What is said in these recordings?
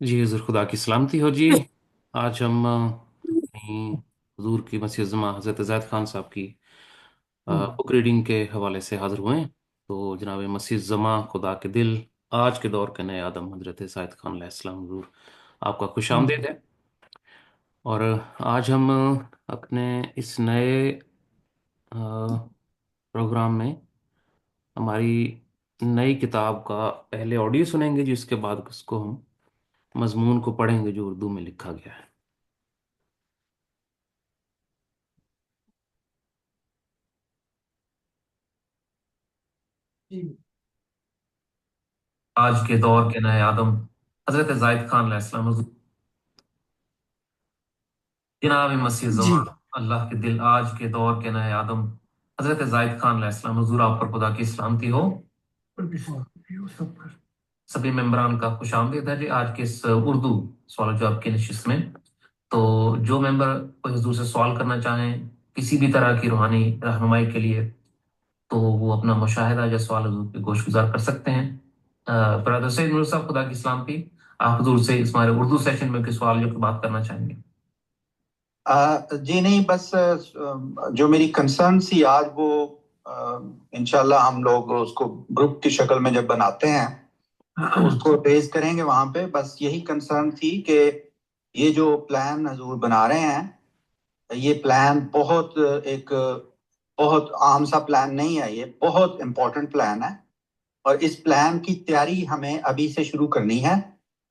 جی حضور خدا کی سلامتی ہو جی۔ آج ہم اپنی حضور کی مسیح الزما حضرت زید خان صاحب کی بک ریڈنگ کے حوالے سے حاضر ہوئے ہیں۔ تو جناب مسیح الزما خدا کے دل، آج کے دور کے نئے آدم حضرت زید خان علیہ السلام، حضور آپ کا خوش آمدید ہے۔ اور آج ہم اپنے اس نئے پروگرام میں ہماری نئی کتاب کا پہلے آڈیو سنیں گے، جس کے بعد اس کو ہم مضمون کو پڑھیں گے جو اردو میں لکھا گیا ہے۔ آج کے دور کے نئے آدم حضرت زاہد خان علیہ السلام، جناب مسیح زمان اللہ کے دل، آج کے دور کے نئے آدم حضرت زاہد خان علیہ السلام، حضور آپ پر خدا کی سلامتی ہو۔ سبھی ممبران کا خوش آمدید ہے جی آج کے اس اردو سوال و جواب کی نشست میں۔ تو جو ممبر کوئی حضور سے سوال کرنا چاہیں کسی بھی طرح کی روحانی رہنمائی کے لیے، تو وہ اپنا مشاہدہ یا سوال حضور پہ گوش گزار کر سکتے ہیں۔ برادر سید نور صاحب خدا کی سلامتی، آپ حضور سے اس ہمارے اردو سیشن میں کوئی سوال جو بات کرنا چاہیں گے؟ جی نہیں، بس جو میری کنسرن سی آج وہ انشاءاللہ ہم لوگ اس کو گروپ کی شکل میں جب بناتے ہیں تو اس کو ریز کریں گے وہاں پہ۔ بس یہی کنسرن تھی کہ یہ جو پلان حضور بنا رہے ہیں، یہ پلان بہت عام سا پلان نہیں ہے، یہ بہت امپورٹنٹ پلان ہے، اور اس پلان کی تیاری ہمیں ابھی سے شروع کرنی ہے۔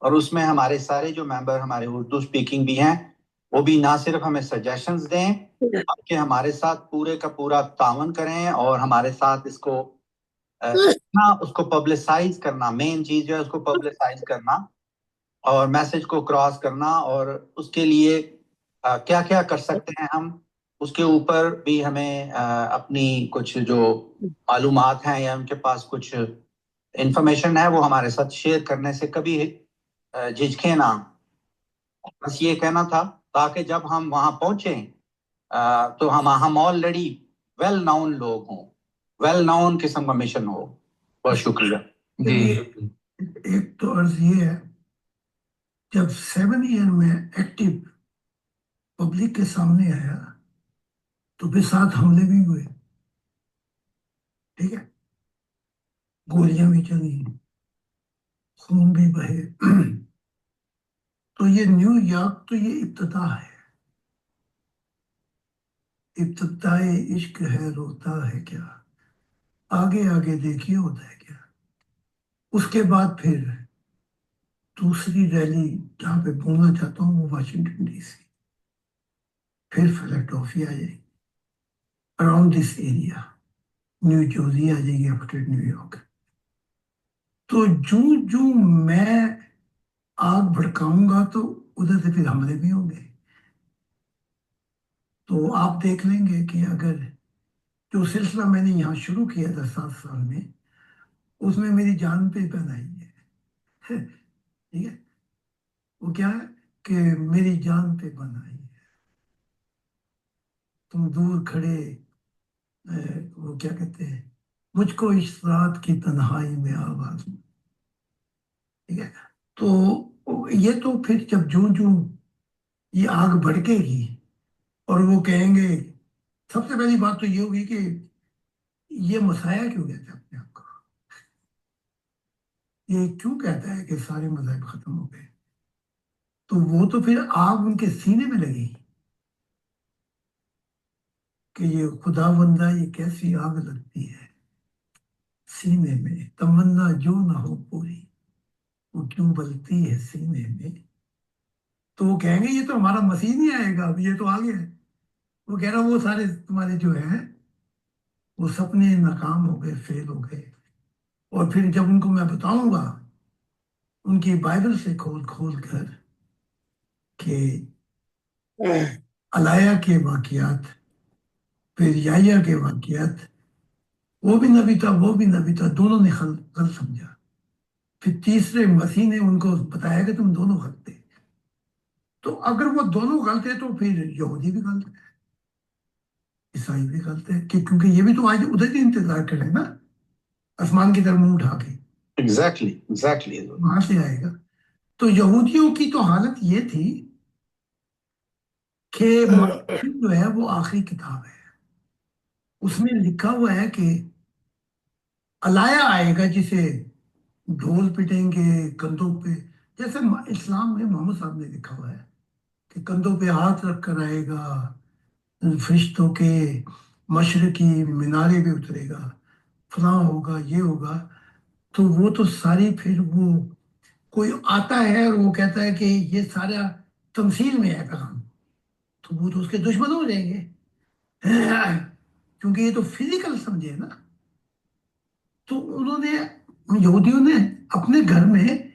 اور اس میں ہمارے سارے جو ممبر ہمارے اردو سپیکنگ بھی ہیں، وہ بھی نہ صرف ہمیں سجیشنز دیں بلکہ ہمارے ساتھ پورے کا پورا تعاون کریں، اور ہمارے ساتھ اس کو پبلسائز کرنا، مین چیز جو ہے اس کو پبلسائز کرنا اور میسج کو کراس کرنا، اور اس کے لیے کیا کیا کر سکتے ہیں ہم، اس کے اوپر بھی ہمیں اپنی کچھ جو معلومات ہیں یا ان کے پاس کچھ انفارمیشن ہے وہ ہمارے ساتھ شیئر کرنے سے کبھی جھجکیں نہ۔ بس یہ کہنا تھا تاکہ جب ہم وہاں پہنچیں تو ہم آلریڈی ویل ناؤن لوگ ہوں، ویل ناؤن قسم کا مشن ہو۔ بہت شکریہ جی ایک تو عرض یہ ہے، جب 7 ایئر میں ایکٹیو پبلک کے سامنے آیا تو پھر 7 حملے بھی ہوئے، ٹھیک ہے، گولیاں بھی چلی، خون بھی بہے۔ تو یہ نیو یارک تو یہ ابتدا ہے، ابتدائے عشق ہے، روتا ہے کیا، آگے آگے دیکھیے ہوتا ہے کیا۔ اس کے بعد پھر دوسری ریلی جہاں پہ بولنا چاہتا ہوں وہ واشنگٹن ڈی سی، پھر فیلاڈلفیا آ جائے گی، around this area, New Jersey آ جائے گی آفٹر نیو یارک۔ تو جو میں آگ بھڑکاؤں گا تو ادھر سے پھر حملے بھی ہوں گے۔ تو آپ دیکھ لیں گے کہ اگر جو سلسلہ میں نے یہاں شروع کیا تھا 7 سال میں، اس میں میری جان پہ بن آئی ہے، ٹھیک ہے، وہ کیا ہے کہ میری جان پہ بن آئی ہے۔ تم دور کھڑے، وہ کیا کہتے ہیں، مجھ کو اس رات کی تنہائی میں آواز، ٹھیک ہے۔ تو یہ تو پھر جب جو یہ آگ بھڑکے گی اور وہ کہیں گے، سب سے پہلی بات تو یہ ہوگی کہ یہ مسیحا کیوں کہتا ہے اپنے آپ کو، یہ کیوں کہتا ہے کہ سارے مذاہب ختم ہو گئے؟ تو وہ تو پھر آگ ان کے سینے میں لگے گی کہ یہ خدا بندہ، یہ کیسی آگ لگتی ہے سینے میں، تمنا جو نہ ہو پوری وہ کیوں بلتی ہے سینے میں۔ تو وہ کہیں گے یہ تو ہمارا مسیح نہیں آئے گا، اب یہ تو آگے ہے۔ وہ کہہ رہا وہ سارے تمہارے جو ہیں وہ سپنے ناکام ہو گئے، فیل ہو گئے۔ اور پھر جب ان کو میں بتاؤں گا ان کی بائبل سے کھول کھول کر کہ الایا کے واقعات، پھر یحییٰ کے واقعات، وہ بھی نبی تھا وہ بھی نبی تھا، دونوں نے غلط سمجھا۔ پھر تیسرے مسیح نے ان کو بتایا کہ تم دونوں غلط تھے۔ تو اگر وہ دونوں غلط ہے تو پھر یہودی بھی غلط ہے، عیسائی بھی غلط ہے، کیونکہ یہ بھی تو آج ادھر ہی انتظار کریں نا، آسمان کی طرف منہ اٹھا کے ایگزیکٹلی وہاں سے آئے گا۔ तो यहूदियों की तो हालत ये थी कि मुहर्रम जो है वो आखिरी किताब है। उसमें लिखा हुआ है कि अलाया आएगा जिसे ढोल पिटेंगे कंधों पे, जैसे इस्लाम में मोहम्मद साहब ने लिखा हुआ है कि कंधों पे हाथ रख कर आएगा, फरिश्तों के मशरकी मीनारे पे उतरेगा, फलां होगा ये होगा। तो वो तो सारी फिर वो कोई आता है और वो कहता है कि ये सारा तमसील में है पैगाम, तो वो तो उसके दुश्मन हो जाएंगे। क्योंकि ये तो फिजिकल समझे ना। तो उन्होंने, यहूदियों ने अपने घर में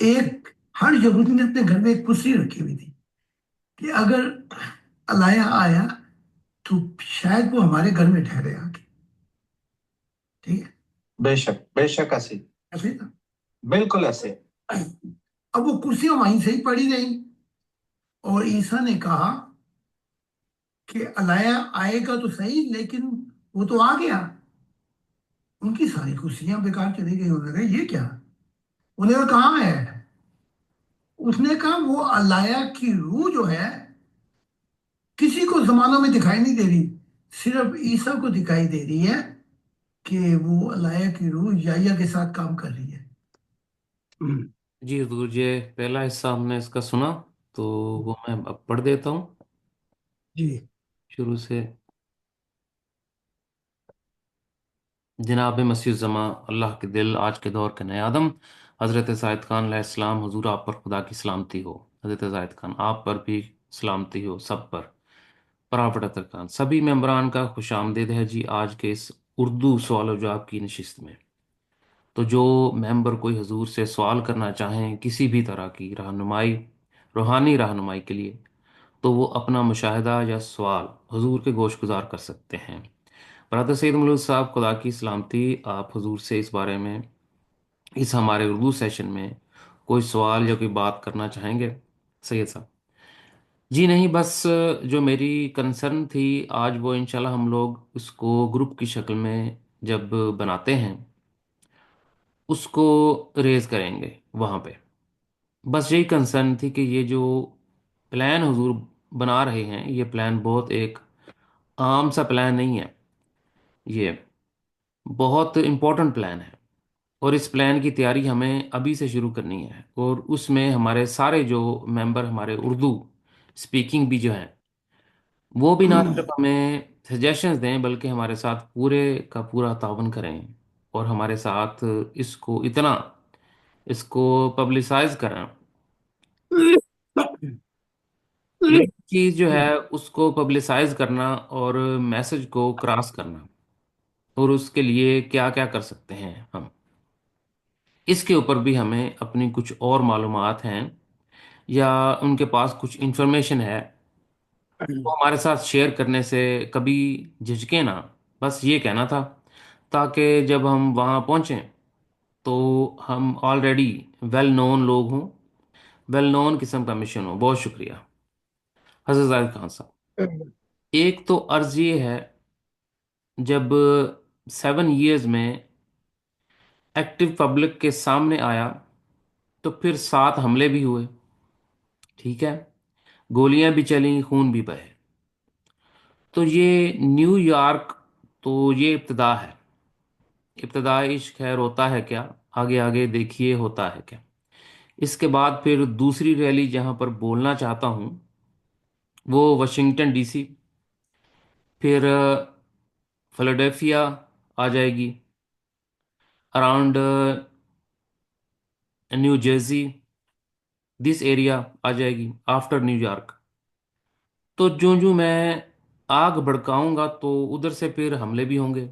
एक, हर यहूदी ने अपने घर में एक कुर्सी रखी हुई थी कि अगर अलाया आया तो शायद वो हमारे घर में ठहरे आके। ठीक है, बेशक बेशक ऐसे, ऐसे ना। बिल्कुल ऐसे। अब वो कुर्सियां वहीं से ही पड़ी रही, और ईसा ने कहा कि अलाया आएगा तो सही, लेकिन वो तो आ गया। उनकी सारी कुर्सियां बेकार चली गई। उन्होंने कहा ये क्या? उन्हें कहा कहाँ है? उसने कहा वो अलाया की रूह जो है किसी को जमानों में दिखाई नहीं दे रही, सिर्फ ईसा को दिखाई दे रही है कि वो अलाया की रूह याया के साथ काम कर रही है। जी हजूर, ये पहला हिस्सा हमने इसका सुना, तो वो मैं अब पढ़ देता हूँ जी। शुरू से। जनाब मसीह जमा, अल्लाह के दिल, आज के दौर के नए आदम, हज़रत ज़ाहिद खान अलैहिस्सलाम, हुजूर आप पर खुदा की सलामती हो। हज़रत ज़ाहिद खान आप पर भी सलामती हो, सब पर। परापट अतर खान, सभी मेंबरान का खुश आमदीद है जी आज के इस उर्दू सवाल जवाब की नशिस्त में। तो जो मेंबर कोई हजूर से सवाल करना चाहें किसी भी तरह की रहनुमाई, रूहानी रहनुमाई के लिए, तो वो अपना मुशाहिदा या सवाल हुजूर के गोश गुजार कर सकते हैं। बरदर सैयद मलूक साहब, खुदा की सलामती, आप हुजूर से इस बारे में, इस हमारे उर्दू सेशन में कोई सवाल या कोई बात करना चाहेंगे सैयद साहब? जी नहीं, बस जो मेरी कंसर्न थी आज, वो इंशाल्लाह हम लोग उसको ग्रुप की शक्ल में जब बनाते हैं उसको रेज करेंगे वहाँ पे। बस यही कंसर्न थी कि ये जो प्लान हुजूर बना रहे हैं, ये प्लान बहुत एक आम सा प्लान नहीं है, ये बहुत इम्पोर्टेंट प्लान है। और इस प्लान की तैयारी हमें अभी से शुरू करनी है, और उसमें हमारे सारे जो मेंबर, हमारे उर्दू स्पीकिंग भी जो हैं, वो भी ना सिर्फ हमें सजेशंस दें बल्कि हमारे साथ पूरे का पूरा ताउन करें, और हमारे साथ इसको इतना, इसको पब्लिसाइज करें। मेन चीज़ जो है उसको पब्लिसाइज करना और मैसेज को क्रॉस करना, और उसके लिए क्या क्या कर सकते हैं हम, इसके ऊपर भी हमें अपनी कुछ और मालूमात हैं या उनके पास कुछ इंफॉर्मेशन है, तो हमारे साथ शेयर करने से कभी झिझके ना। बस ये कहना था, ताकि जब हम वहाँ पहुँचें तो हम ऑलरेडी वेल नोन लोग हों, वेल नोन किस्म का मिशन हो। बहुत शुक्रिया हज़रत जाहिद खान साहब। एक तो अर्ज़ ये है, जब 7 इयर्स में एक्टिव पब्लिक के सामने आया तो फिर 7 हमले भी हुए, ठीक है, गोलियां भी चली, खून भी बहे। तो ये न्यूयॉर्क, तो ये इब्तदा है, इब्तदा इश्क है, रोता है क्या, आगे आगे देखिए होता है क्या। इसके बाद फिर दूसरी रैली जहां पर बोलना चाहता हूं वो वाशिंगटन डीसी, फिर फिलाडेल्फिया आ जाएगी, around New Jersey, this area आ जाएगी आफ्टर न्यूयॉर्क। तो जो जो मैं आग भड़काऊंगा तो उधर से फिर हमले भी होंगे।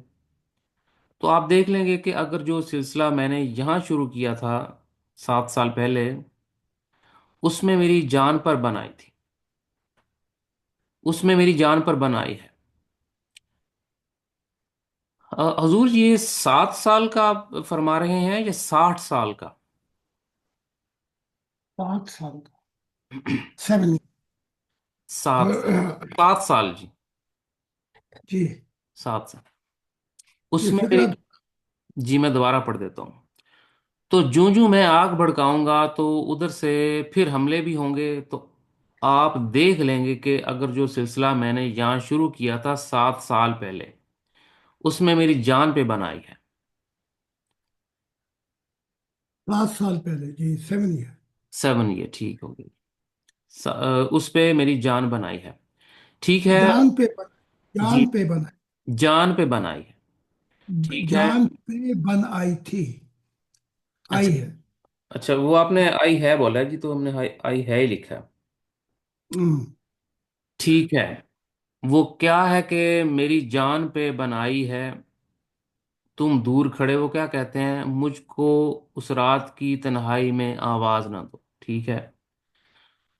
तो आप देख लेंगे कि अगर जो सिलसिला मैंने यहाँ शुरू किया था 7 साल पहले, उसमें मेरी जान पर बन आई थी, उसमें मेरी जान पर बन आई है। हजूर, ये 7 साल का आप फरमा रहे हैं या 60 साल का? 5 साल का, 7। 7 7 साल जी, जी। 7 साल। ये उसमें मेरी, फितरत। जी मैं दोबारा पढ़ देता हूँ। تو جوں جوں میں آگ بھڑکاؤں گا تو ادھر سے پھر حملے بھی ہوں گے، تو آپ دیکھ لیں گے کہ اگر جو سلسلہ میں نے یہاں شروع کیا تھا 7 سال پہلے، اس میں میری جان پہ بنائی ہے۔ 7 سال پہلے جی، 7 ایئر. 7 یہ ٹھیک ہوگی، اس پہ میری جان بنائی ہے، ٹھیک ہے۔ جان پہ جی، جان پہ بن جان پہ بنائی ہے، ٹھیک ہے۔ جان پہ بن آئی تھی. اچھا، آئی ہے. اچھا وہ آپ نے آئی ہے بولا ہے جی، تو ہم نے آئی ہے ہی لکھا ہے، ہم، ٹھیک ہے۔ وہ کیا ہے کہ میری جان پہ بنائی ہے، تم دور کھڑے ہو کیا کہتے ہیں، مجھ کو اس رات کی تنہائی میں آواز نہ دو، ٹھیک ہے۔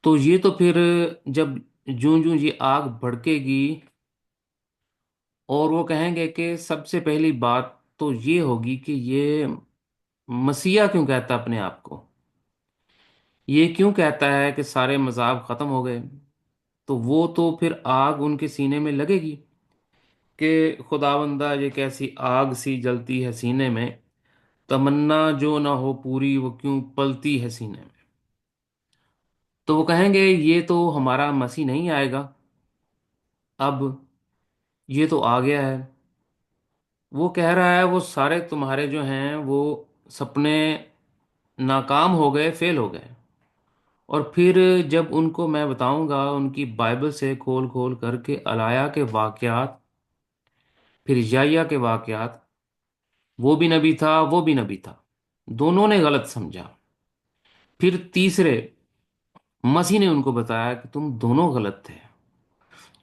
تو یہ تو پھر جب جوں جوں یہ آگ بھڑکے گی اور وہ کہیں گے کہ سب سے پہلی بات تو یہ ہوگی کہ یہ مسیحا کیوں کہتا ہے اپنے آپ کو، یہ کیوں کہتا ہے کہ سارے مذاہب ختم ہو گئے، تو وہ تو پھر آگ ان کے سینے میں لگے گی کہ خداوندہ یہ کیسی آگ سی جلتی ہے سینے میں، تمنا جو نہ ہو پوری وہ کیوں پلتی ہے سینے میں۔ تو وہ کہیں گے یہ تو ہمارا مسیح نہیں آئے گا اب، یہ تو آ گیا ہے، وہ کہہ رہا ہے وہ سارے تمہارے جو ہیں وہ سپنے ناکام ہو گئے، فیل ہو گئے۔ اور پھر جب ان کو میں بتاؤں گا ان کی بائبل سے کھول کھول کر کے الایا کے واقعات، پھر یحییٰ کے واقعات، وہ بھی نبی تھا وہ بھی نبی تھا، دونوں نے غلط سمجھا، پھر تیسرے مسیح نے ان کو بتایا کہ تم دونوں غلط تھے،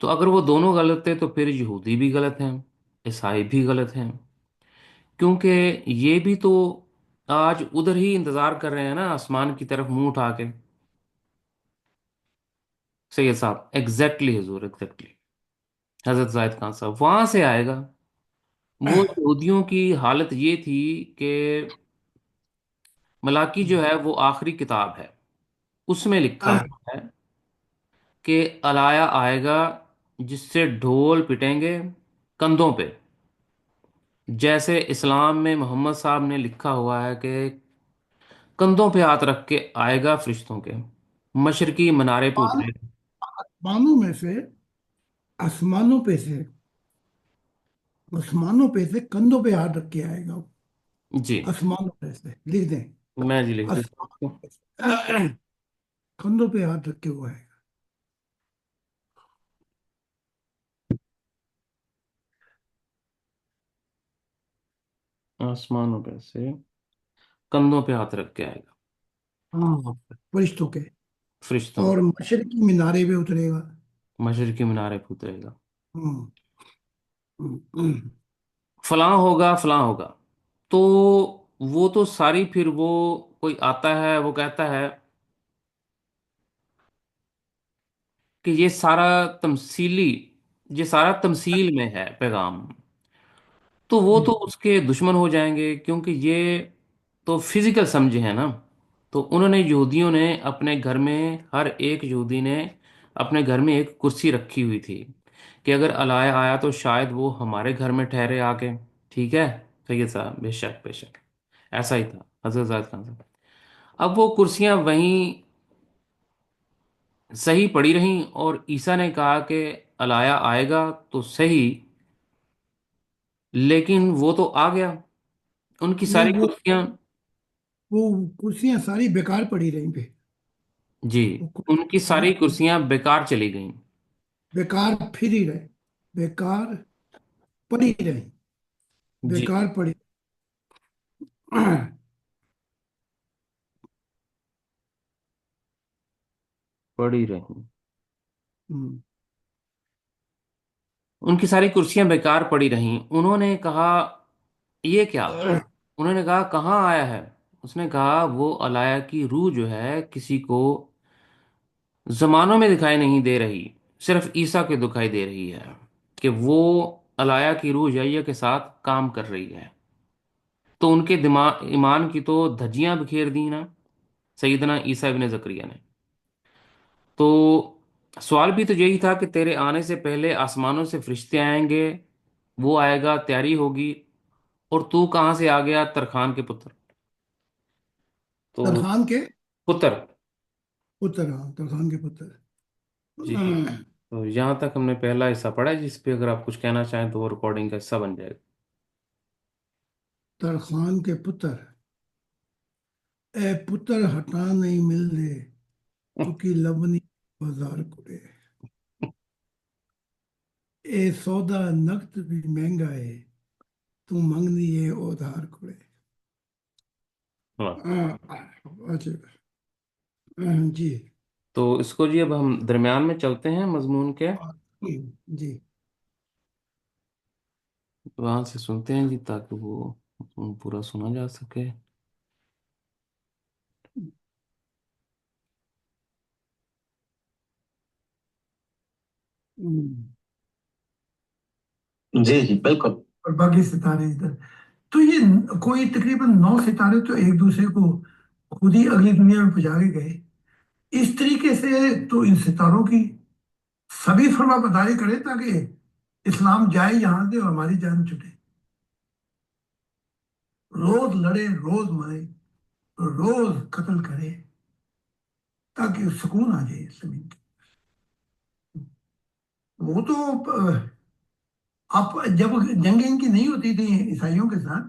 تو اگر وہ دونوں غلط تھے تو پھر یہودی بھی غلط ہیں، عیسائی بھی غلط ہیں، کیونکہ یہ بھی تو آج ادھر ہی انتظار کر رہے ہیں نا، آسمان کی طرف منہ اٹھا کے۔ سید صاحب ایگزیکٹلی حضور، ایگزیکٹلی حضرت زاہد خان صاحب وہاں سے آئے گا۔ وہ یہودیوں کی حالت یہ تھی کہ ملاکی جو ہے وہ آخری کتاب ہے، اس میں لکھا ہوا ہے کہ الایا آئے گا جس سے ڈھول پٹیں گے کندھوں پہ، جیسے اسلام میں محمد صاحب نے لکھا ہوا ہے کہ کندھوں پہ ہاتھ رکھ کے آئے گا فرشتوں کے، مشرقی منارے پہ اترے گا۔ آسمانوں میں سے آسمانوں پہ سے آسمانوں پہ سے کندھوں پہ ہاتھ رکھ کے آئے گا. جی، آسمانوں پہ سے لکھ دیں. میں جی لکھ دیتا ہوں اس آسمانوں کو۔ پہ سے کندھوں پہ ہاتھ رکھ کے وہ آئے گا. آسمانوں پہ سے کندھوں پہ ہاتھ رکھ کے آئے گا، ہاں، فرشتوں کے. فرشتوں اور کے، مشرقی مینارے پہ اترے گا. مشرقی منارے پہ اترے گا، ہاں، ہاں، فلاں ہوگا فلاں ہوگا، تو وہ تو ساری پھر وہ کوئی آتا ہے وہ کہتا ہے کہ یہ سارا تمثیل میں ہے پیغام، تو وہ تو اس کے دشمن ہو جائیں گے، کیونکہ یہ تو فزیکل سمجھے ہیں نا۔ تو انہوں نے یہودیوں نے اپنے گھر میں، ہر ایک یہودی نے اپنے گھر میں ایک کرسی رکھی ہوئی تھی کہ اگر الایا آیا تو شاید وہ ہمارے گھر میں ٹھہرے آ کے، ٹھیک ہے سید صاحب، بے شک بے شک ایسا ہی تھا حضرت زاہد خان صاحب۔ اب وہ کرسیاں وہیں صحیح پڑی رہیں، اور عیسیٰ نے کہا کہ الایا آئے گا تو صحیح، لیکن وہ تو آ گیا، ان کی نہیں، ساری کرسیاں، وہ کرسیاں ساری بیکار پڑی رہیں پہ. جی وہ ان کی کرسیاں ساری کرسیاں بیکار چلی گئیں۔ بیکار پھر ہی رہے. بیکار پڑی رہیں. جی بیکار پڑی. پڑی رہیں، ہم، ان کی ساری کرسیاں بیکار پڑی رہیں، انہوں نے کہا یہ کیا، انہوں نے کہا کہاں آیا ہے، اس نے کہا وہ الایا کی روح جو ہے کسی کو زمانوں میں دکھائی نہیں دے رہی، صرف عیسیٰ کے دکھائی دے رہی ہے، کہ وہ الایا کی روح یحییٰ کے ساتھ کام کر رہی ہے۔ تو ان کے دماغ ایمان کی تو دھجیاں بکھیر دی نا سیدنا عیسیٰ ابن زکریا نے۔ تو سوال بھی تو یہی تھا کہ تیرے آنے سے پہلے آسمانوں سے فرشتے آئیں گے، وہ آئے گا، تیاری ہوگی، اور تو کہاں سے آ گیا ترخان کے پتر۔ तो तरखान के पुत्र। पुत्र, हाँ, तरखान के पुत्र। जी। हाँ, तो यहाँ तक हमने पहला हिस्सा पढ़ा है, जिस पे अगर आप कुछ कहना चाहें तो वो रिकॉर्डिंग का हिस्सा बन जाएगा। तरखान के पुत्र। ए पुत्र हटा नहीं मिल रहे, तुकी लबनी बाजार कुड़े। ए सौदा नकद भी महंगा है, तू मंगनी है उधार कुड़े। हाँ। अच्छा। जी। तो इसको जी अब हम दरमियान में चलते हैं मजमून के, जी। वहां से सुनते हैं जी, ताकि वो मजमून पूरा सुना जा सके। जी जी बिल्कुल। और बाकी सितारे इधर। तो ये कोई तकरीबन 9 सितारे तो एक दूसरे को खुद ही अगली दुनिया में पहुंचा के गए। इस तरीके से तो इन सितारों की सभी फर्मा बरदारी करें ताकि इस्लाम जाए यहां से और हमारी जान छुटे। रोज लड़े, रोज मरे, रोज कत्ल करे, ताकि सुकून आ जाए इस जमीन पे। वो तो आप जब जंगें इनकी नहीं होती थी ईसाइयों के साथ,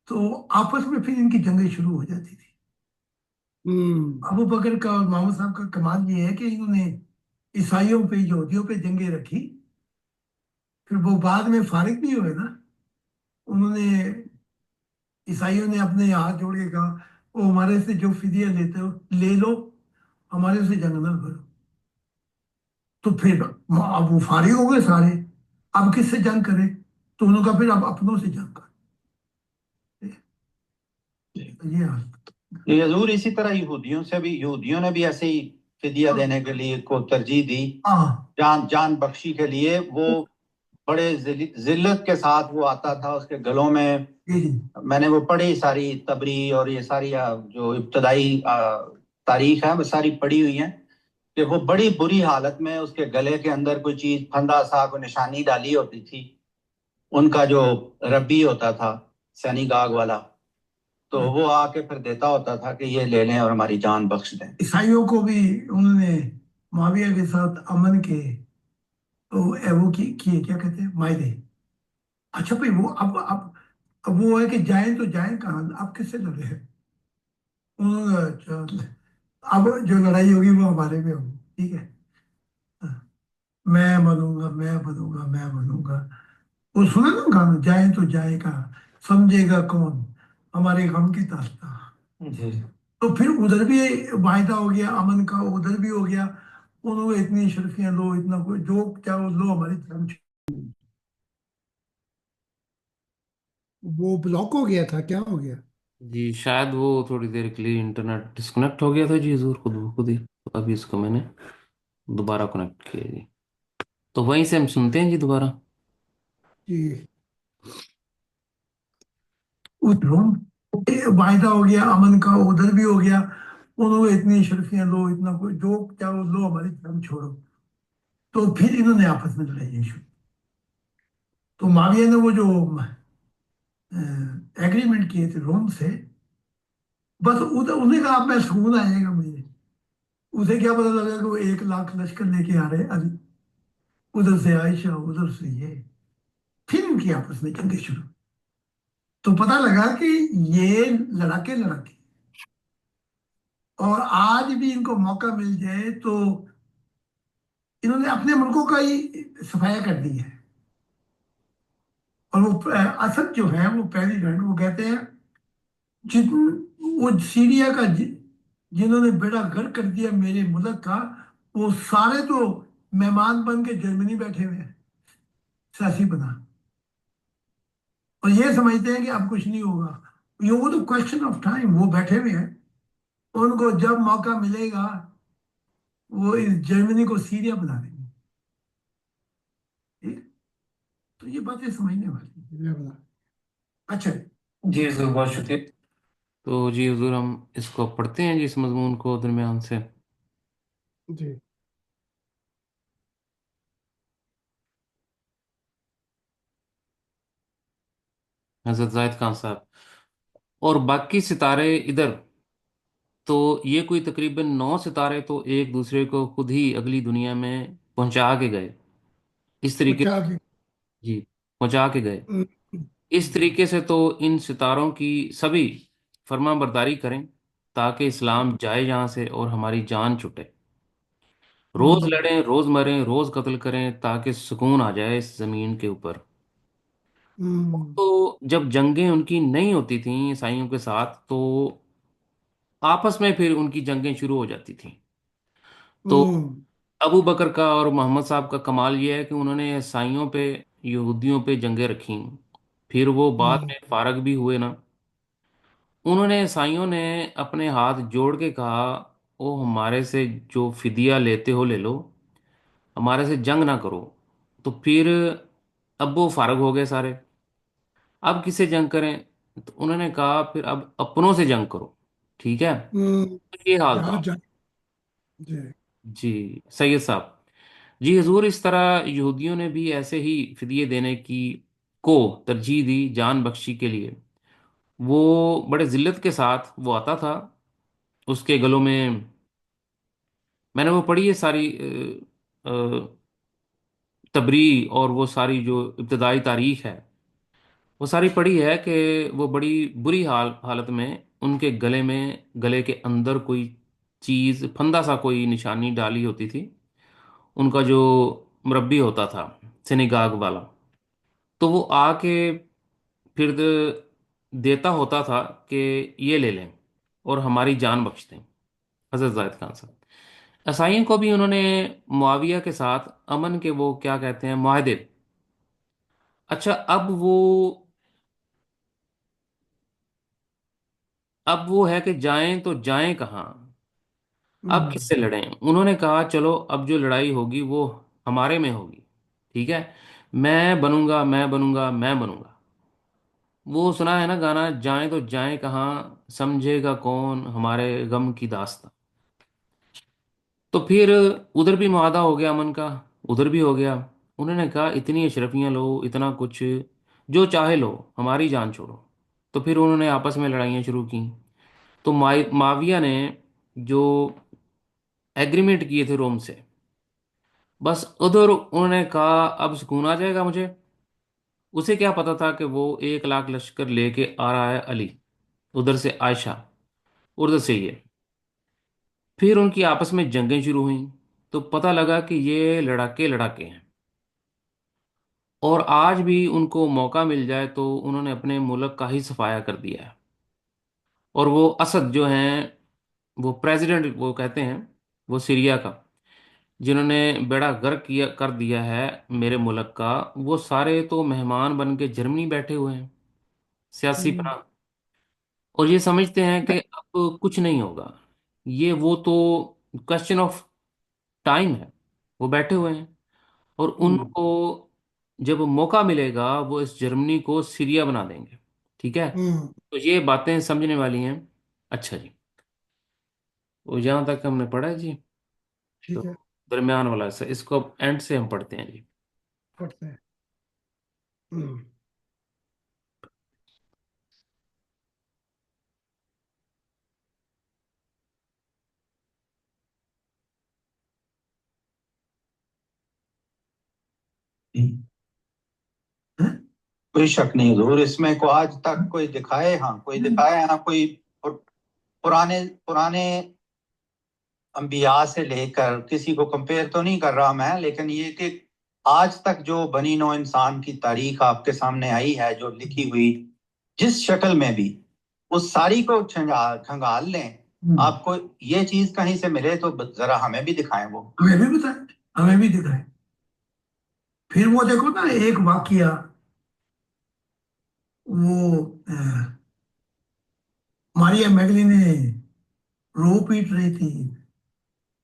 तो आपस में फिर इनकी जंगें शुरू हो जाती थी। अबू बकर का और मोहम्मद साहब का कमाल ये है कि इन्होंने ईसाइयों पे, यहूदियों पे जंगें रखी, फिर वो बाद में फारिग नहीं हुए ना। उन्होंने, ईसाइयों ने अपने हाथ जोड़ के कहा, वो हमारे से जो फिदिया लेते हो ले लो, हमारे से जंग न करो। तो फिर अब वो फारिग हो गए सारे, अब किससे जंग करें? तो उन्होंने कहा फिर अब अपनों से जंग करें। ये हाल। ये हजूर इसी तरह यहूदियों से भी, यहूदियों ने भी ऐसे ही फिदिया देने के लिए को तरजीह दी, हाँ। जान जान बख्शी के लिए। वो बड़े जिल्लत के साथ वो आता था, उसके गलों में, जी जी। मैंने वो पढ़ी सारी तबरी और ये सारी जो इब्तदाई तारीख है वो सारी पढ़ी हुई है, कि वो बड़ी बुरी हालत में उसके गले के अंदर कोई चीज, फंदा सा, कोई निशानी डाली होती थी। उनका जो रब्बी होता था, सैनिगाग वाला, तो वो आके फिर देता होता था कि ये ले लें और हमारी जान बख्श दें। ईसाइयों को भी उन्होंने मुआविया के साथ अमन के, तो वो किए, क्या कहते हैं, मायदे। अच्छा भाई, वो अब वो है कि जाए तो जाए कहाँ, अब किससे लड़े हैं उन्होंने? अच्छा, अब जो लड़ाई होगी वो हमारे में होगी, ठीक है। मैं बनूंगा, मैं बनूंगा, मैं बनूंगा। वो सुना ना गाना, जाए तो जाए कहाँ, समझेगा कौन हमारे गम की दास्तां। जी। तो फिर उधर भी वायदा हो गया अमन का, उधर भी हो गया। उन्होंने इतनी शर्फियां लो, इतना कोई जो चाहो लो, हमारी तरफ। वो ब्लॉक हो गया था, क्या हो गया? जी शायद वो थोड़ी देर के लिए इंटरनेट डिस्कनेक्ट हो गया था जी, हजूर, खुद ब खुद ही। तो अभी इसको मैंने दोबारा कनेक्ट किया जी। तो वहीं से हम सुनते हैं जी दोबारा। जी। उस रोम वायदा हो गया अमन का, उधर भी हो गया। उन्होंने इतनी शर्फियां लो, इतना कोई जो चाहो लो, हमारी तरफ छोड़ो। तो फिर इन्होंने आपस में लड़ाई शुरू। तो माविया ने वो जो एग्रीमेंट किए थे रोम से, बस उधर उन्हें कहा अब मैं सुकून आएगा मुझे। उसे क्या पता लगा कि वो 1 लाख लश्कर लेके आ रहे हैं अभी, उधर से आयशा, उधर से ये। फिर इनकी आपस में जंगे शुरू। तो पता लगा कि ये लड़ाके लड़ाके, और आज भी इनको मौका मिल जाए तो इन्होंने अपने मुल्कों का ही सफाया कर दिया है। और वो असद जो है वो प्रेसिडेंट, वो कहते हैं जिन वो सीरिया का जिन्होंने बेड़ा गर्क कर दिया मेरे मुल्क का, वो सारे तो मेहमान बन के जर्मनी बैठे हुए हैं, सियासी बना, और ये समझते हैं कि अब कुछ नहीं होगा। ये वो तो क्वेश्चन ऑफ टाइम, वो बैठे हुए हैं। उनको जब मौका मिलेगा वो इस जर्मनी को सीरिया बना देंगे। ठीक? तो ये बातें समझने वाली है। अच्छा। जी हजूर, बहुत शुक्रिया। तो जी हजूर, हम इसको पढ़ते हैं जी, इस मजमून को दरमियान से। जी। हजरत जायद खान साहब। और बाकी सितारे इधर तो ये कोई तकरीबन 9 सितारे तो एक दूसरे को खुद ही अगली दुनिया में पहुंचा के गए, इस तरीके। बचा के। जी, पहुंचा के गए। हम्म, इस तरीके से तो इन सितारों की सभी फर्मा बरदारी करें ताकि इस्लाम जाए यहाँ से और हमारी जान छुटे। रोज हम्म, लड़ें, रोज मरें, रोज कत्ल करें ताकि सुकून आ जाए इस जमीन के ऊपर। हम्म, तो जब जंगें उनकी नहीं होती थीं ईसाइयों के साथ, तो आपस में फिर उनकी जंगें शुरू हो जाती थीं। तो हम्म, अबू बकर का और मोहम्मद साहब का कमाल ये है कि उन्होंने ईसाइयों पे, यहूदियों पे जंगें रखी। फिर वो बाद हम्म, में फारग भी हुए ना। उन्होंने, ईसाइयों ने अपने हाथ जोड़ के कहा, ओ हमारे से जो फिदिया लेते हो ले लो, हमारे से जंग ना करो। तो फिर अब वो फारग हो गए सारे। अब किससे जंग करें? तो उन्होंने कहा फिर अब अपनों से जंग करो। ठीक है, हम्म। तो ये हाल जहाँ था। जा जी। जी सैयद साहब। जी हजूर, इस तरह यहूदियों ने भी ऐसे ही फिदिये देने की को तरजीह दी जान बख्शी के लिए। वो बड़े जिल्लत के साथ वो आता था, उसके गलों में, मैंने वो पढ़ी है सारी तबरी, और वो सारी जो इब्तदाई तारीख है वो सारी पढ़ी है कि वो बड़ी बुरी हालत में उनके गले में, गले के अंदर कोई चीज़, फंदा सा कोई निशानी डाली होती थी। उनका जो मुरब्बी होता था, सिनेगाग वाला, तो वो आके फिर देता होता था कि ये ले लें और हमारी जान बख्श दें। हजरत जायद खान साहब, ईसाइयों को भी उन्होंने मुआविया के साथ अमन के, वो क्या कहते हैं, मुआहदे। अच्छा, अब वो है कि जाएं तो जाएं कहाँ, अब हम्म, किससे लड़ें? उन्होंने कहा चलो अब जो लड़ाई होगी वो हमारे में होगी। ठीक है, मैं बनूंगा, मैं बनूंगा, मैं बनूंगा। वो सुना है ना गाना, जाएं तो जाएं कहाँ, समझेगा कौन हमारे गम की दास्तां। तो फिर उधर भी मुआदा हो गया अमन का, उधर भी हो गया। उन्होंने कहा इतनी अशरफियाँ लो, इतना कुछ, जो चाहे लो, हमारी जान छोड़ो। तो फिर उन्होंने आपस में लड़ाइयाँ शुरू की। तो माविया ने जो एग्रीमेंट किए थे रोम से, बस उधर उन्होंने कहा अब सुकून आ जाएगा मुझे। उसे क्या पता था कि वो 1 लाख लश्कर लेके आ रहा है अली, उधर से आयशा, उधर से ये। फिर उनकी आपस में जंगें शुरू हुई। तो पता लगा कि ये लड़ाके लड़ाके हैं, और आज भी उनको मौका मिल जाए तो उन्होंने अपने मुल्क का ही सफाया कर दिया है। और वो असद जो हैं, वो प्रेसिडेंट वो कहते हैं, वो सीरिया का, जिन्होंने बेड़ा गर्क किया कर दिया है मेरे मुल्क का, वो सारे तो मेहमान बन के जर्मनी बैठे हुए हैं, सियासी हम्म, पनाह। और ये समझते हैं कि अब कुछ नहीं होगा, ये वो तो क्वेश्चन ऑफ टाइम है। वो बैठे हुए हैं, और हम्म, उनको जब मौका मिलेगा वो इस जर्मनी को सीरिया बना देंगे। ठीक है, हम्म। तो ये बातें समझने वाली हैं। अच्छा जी, वो यहाँ तक हमने पढ़ा है जी। तो ठीक है। दरमियान वाला से इसको अब एंड से हम पढ़ते हैं जी। पढ़ते हैं। हम्म, हैं? कोई शक नहीं हुजूर, इसमें को आज तक कोई दिखाए, हाँ कोई दिखाए, हाँ कोई पुराने पुराने अंबिया से लेकर किसी को कंपेयर तो नहीं कर रहा मैं, लेकिन ये कि आज तक जो बनी नौ इंसान की तारीख आपके सामने आई है, जो लिखी हुई जिस शक्ल में भी, उस सारी को खंगाल लें, आपको ये चीज कहीं से मिले तो जरा हमें भी दिखाएं वो। हमें भी बताए, हमें भी दिखाए। फिर वो देखो ना, एक वाकया, वो अ, मारिया मैगलिने रो पीट रही थी,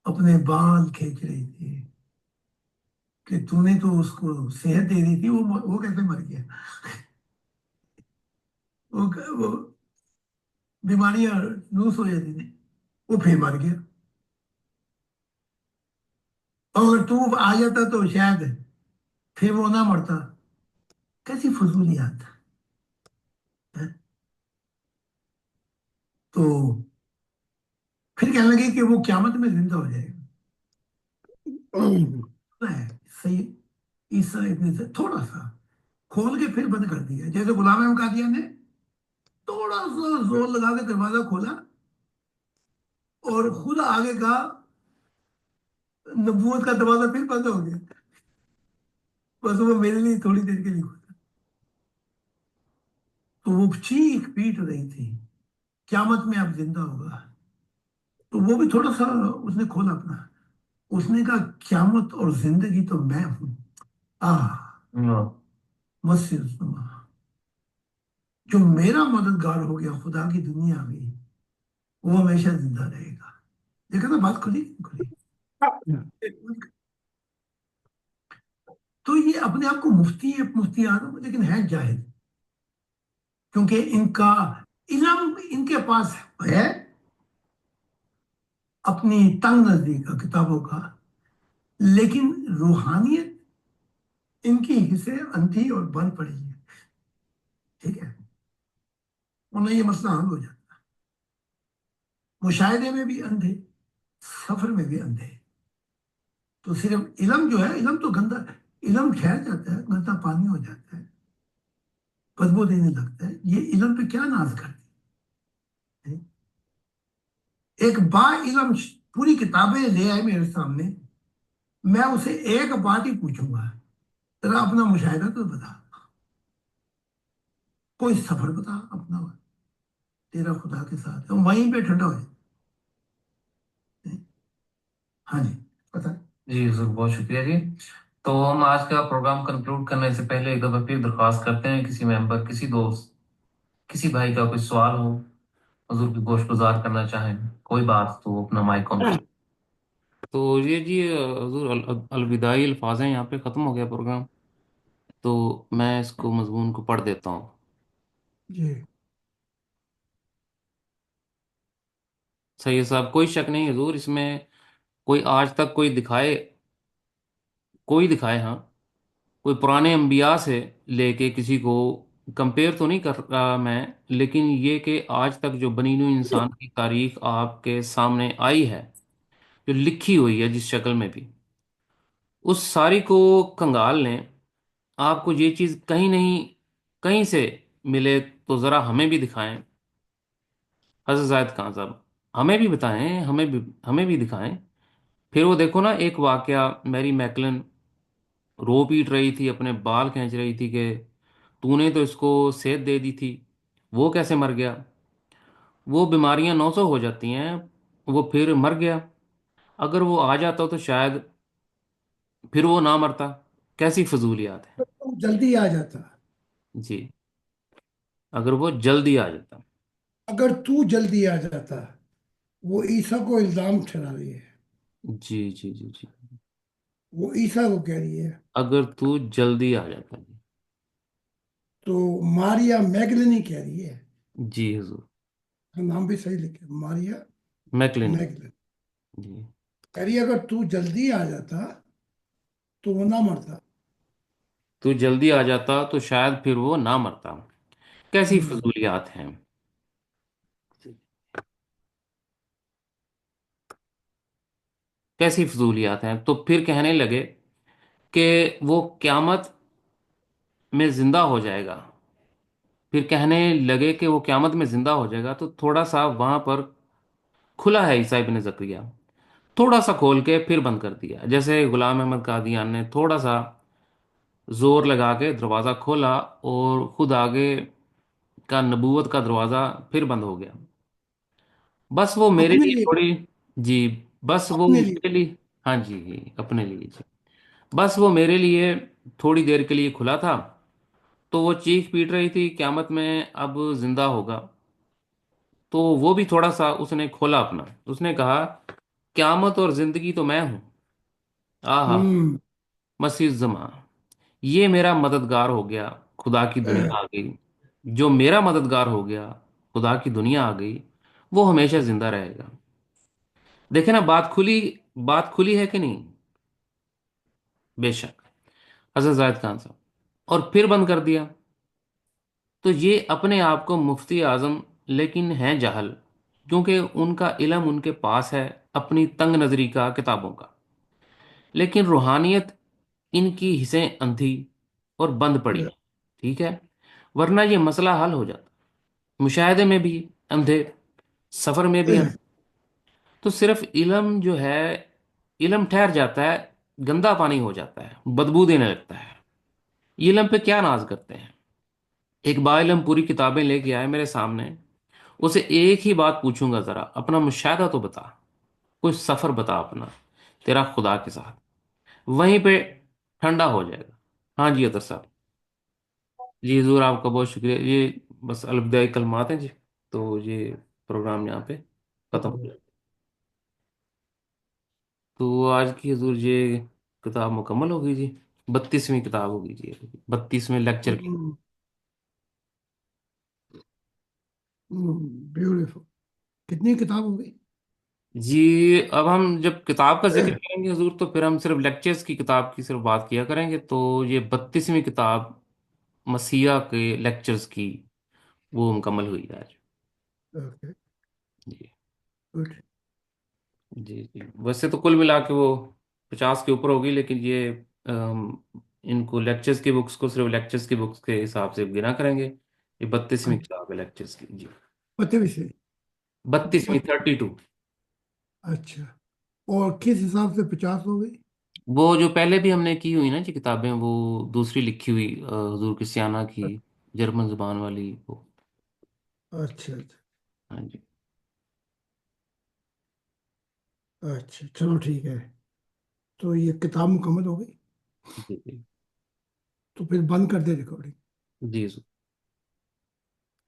अपने बाल खींच रही थी कि तूने तो उसको सेहत दे दी थी, वो कैसे मर गया? वो बीमारियां लूज हो जाती थी, वो फिर मर गया। और अगर तू आ जाता तो शायद फिर वो ना मरता। कैसी फजूलियात है। तो कहने लगे कि वो क़यामत में जिंदा हो जाएगा। है सही। ईसा इब्न थोड़ा सा खोल के फिर बंद कर दिया, जैसे गुलाम अहमद कादियानी ने थोड़ा सा जोर लगा के दरवाजा खोला और खुद आगे का नबूवत का दरवाजा फिर बंद हो गया। बस वो मेरे लिए थोड़ी देर के लिए खुला। तो वो चीख पीट रही थी, क़यामत में अब जिंदा होगा। तो वो भी थोड़ा सा उसने खोला अपना, उसने कहा क़यामत और जिंदगी तो मैं हूं। आ मसीह जो मेरा मददगार हो गया खुदा की दुनिया में, वो हमेशा जिंदा रहेगा। देखा ना बात खुली खुली। तो ये अपने आप को मुफ्ती आदम लेकिन है जाहिल, क्योंकि इनका इल्म इनके पास है अपनी तंग नजदीक का किताबों का, लेकिन रूहानियत इनकी हिस्से अंधी और बंद पड़ी है। ठीक है, उन्हें ये मसला हल हो जाता। मुशाहिदे में भी अंधे, सफर में भी अंधे। तो सिर्फ इल्म जो है, इल्म तो गंदा, इल्म ठहर जाता है, गंदा पानी हो जाता है, बदबू देने लगता है। ये इल्म पे क्या नाज करती है। एक बा इल्म पूरी किताबें ले आए मेरे सामने, मैं उसे एक बात ही पूछूंगा, तेरा अपना मुशाहिदा तो बता, कोई सफर बता अपना, तेरा खुदा के साथ है, वहीं पे ठंडा हो जाए। हाँ जी, पता है। जी हुजूर, बहुत शुक्रिया जी। तो हम आज का प्रोग्राम कंक्लूड करने से पहले एक दफा फिर दरख्वास्त करते हैं, किसी मेंबर, किसी दोस्त, किसी भाई का कोई सवाल हो, हुजूर की गोश गुजार करना चाहें, कोई बात, तो वो अपना माइक ऑन करें। तो ये जी हुजूर, अलविदाई अल्फाज हैं, यहाँ पे ख़त्म हो गया प्रोग्राम। तो मैं इसको मजमून को पढ़ देता हूँ। जी। सही है साहब, कोई शक नहीं हुजूर इसमें। कोई आज तक कोई दिखाए, हाँ, कोई पुराने अंबिया से लेके किसी को कंपेयर तो नहीं कर रहा मैं, लेकिन ये कि आज तक जो बनी हुई इंसान की तारीख आपके सामने आई है, जो लिखी हुई है जिस शक्ल में भी, उस सारी को कंगाल लें। आपको ये चीज़ कहीं नहीं, कहीं से मिले तो ज़रा हमें भी दिखाएं। हज़रत जायद खान साहब, हमें भी बताएं, हमें भी दिखाएं। फिर वो देखो ना, एक वाकया, मैरी मैकलन रो पीट रही थी, अपने बाल खींच रही थी कि तूने तो इसको सेध दे दी थी, वो कैसे मर गया। वो बीमारियां 900 हो जाती हैं, वो फिर मर गया। अगर वो आ जाता तो शायद फिर वो ना मरता। कैसी फजूलियात है। तो जल्दी आ जाता। जी, अगर वो जल्दी आ जाता। अगर तू जल्दी आ जाता, वो ईसा को इल्जाम ठहरा रही है। जी जी जी जी। वो ईसा को कह रही है। अगर तू जल्दी आ जाता। तो मारिया मैगलिनी कह रही है। जी हुजूर। नाम भी सही लिखे, मारिया मैकलिनी। मैगलिन। जी। कह रही है अगर तू जल्दी आ जाता तो वो ना मरता। तू जल्दी आ जाता तो शायद फिर वो ना मरता। कैसी हम्म। फजूलियात हैं। कैसी फजूलियात हैं। तो फिर कहने लगे कि वो क़यामत में जिंदा हो जाएगा। फिर कहने लगे कि वो क़यामत में जिंदा हो जाएगा, तो थोड़ा सा वहां पर खुला है ईसा इब्न जकरिया, थोड़ा सा खोल के फिर बंद कर दिया, जैसे गुलाम अहमद कादियान ने थोड़ा सा जोर लगा के दरवाजा खोला और खुद आगे का नबूवत का दरवाजा फिर बंद हो गया। बस वो मेरे अपने लिए लिए। थोड़ी, जी, बस वो अपने लिए। मेरे लिए, हाँ जी, अपने लिए जी, बस वो मेरे लिए थोड़ी देर के लिए खुला था। तो वो चीख पीट रही थी क़यामत में अब जिंदा होगा, तो वो भी थोड़ा सा उसने खोला अपना, उसने कहा क़यामत और जिंदगी तो मैं हूं। आहा, हम्म। मसीह जमा, ये मेरा मददगार हो गया, खुदा की अ, दुनिया आ गई। जो मेरा मददगार हो गया, खुदा की दुनिया आ गई, वो हमेशा जिंदा रहेगा। देखे ना, बात खुली है कि नहीं। बेशक। हजरत जायद खान साहब, और फिर बंद कर दिया। तो ये अपने आप को मुफ्ती आजम लेकिन हैं जाहल। کیونکہ ان کا علم ان کے پاس ہے اپنی تنگ نظری کا، کتابوں کا، لیکن روحانیت ان کی حصیں اندھی اور بند پڑی ہیں، ٹھیک ہے؟ ورنہ یہ مسئلہ حل ہو جاتا، مشاہدے میں بھی اندھے، سفر میں بھی اندھے، تو صرف علم جو ہے، علم ٹھہر جاتا ہے، گندا پانی ہو جاتا ہے، بدبو دینے لگتا ہے۔ علم پہ کیا ناز کرتے ہیں؟ ایک با علم پوری کتابیں لے کے آئے میرے سامنے، اسے ایک ہی بات پوچھوں گا، ذرا اپنا مشاہدہ تو بتا، کوئی سفر بتا اپنا، تیرا خدا کے ساتھ، وہیں پہ ٹھنڈا ہو جائے گا۔ ہاں جی عطر صاحب۔ جی حضور آپ کا بہت شکریہ، یہ بس الوداعی کلمات ہیں جی، تو یہ پروگرام یہاں پہ ختم ہو جائے۔ تو آج کی حضور یہ کتاب مکمل ہوگی جی، 32ویں کتاب ہوگی جی، 32ویں لیکچر کی۔ بیوٹیفل. کتنی کتاب ہو گئی؟ جی اب ہم جب کتاب کا ذکر کریں گے حضور، تو پھر ہم صرف لیکچرز کی کتاب کی صرف بات کیا کریں گے، تو یہ 32ویں کتاب مسیحا کے لیکچرز کی وہ مکمل ہوئی ہے آج۔ اوکے. جی گڈ. جی جی، ویسے تو کل ملا کے وہ 50 کے اوپر ہوگی، لیکن یہ ان کو لیکچرز کی بکس کو صرف لیکچرز کی بکس کے حساب سے گنا کریں گے۔ یہ 32ویں کتاب ہے لیکچرز کی جی، پتے بھی سے. 32ویں 32۔ اچھا. اور کس حساب سے 50 ہو گئی؟ وہ جو پہلے بھی ہم نے کی ہوئی نا جی کتابیں، وہ دوسری لکھی ہوئی حضور کرسیانہ کی، جرمن زبان والی وہ۔ اچھا اچھا ہاں جی اچھا. چلو ٹھیک ہے. تو یہ کتاب مکمل ہو گئی. جی جی تو پھر بند کر دے ریکارڈنگ. جی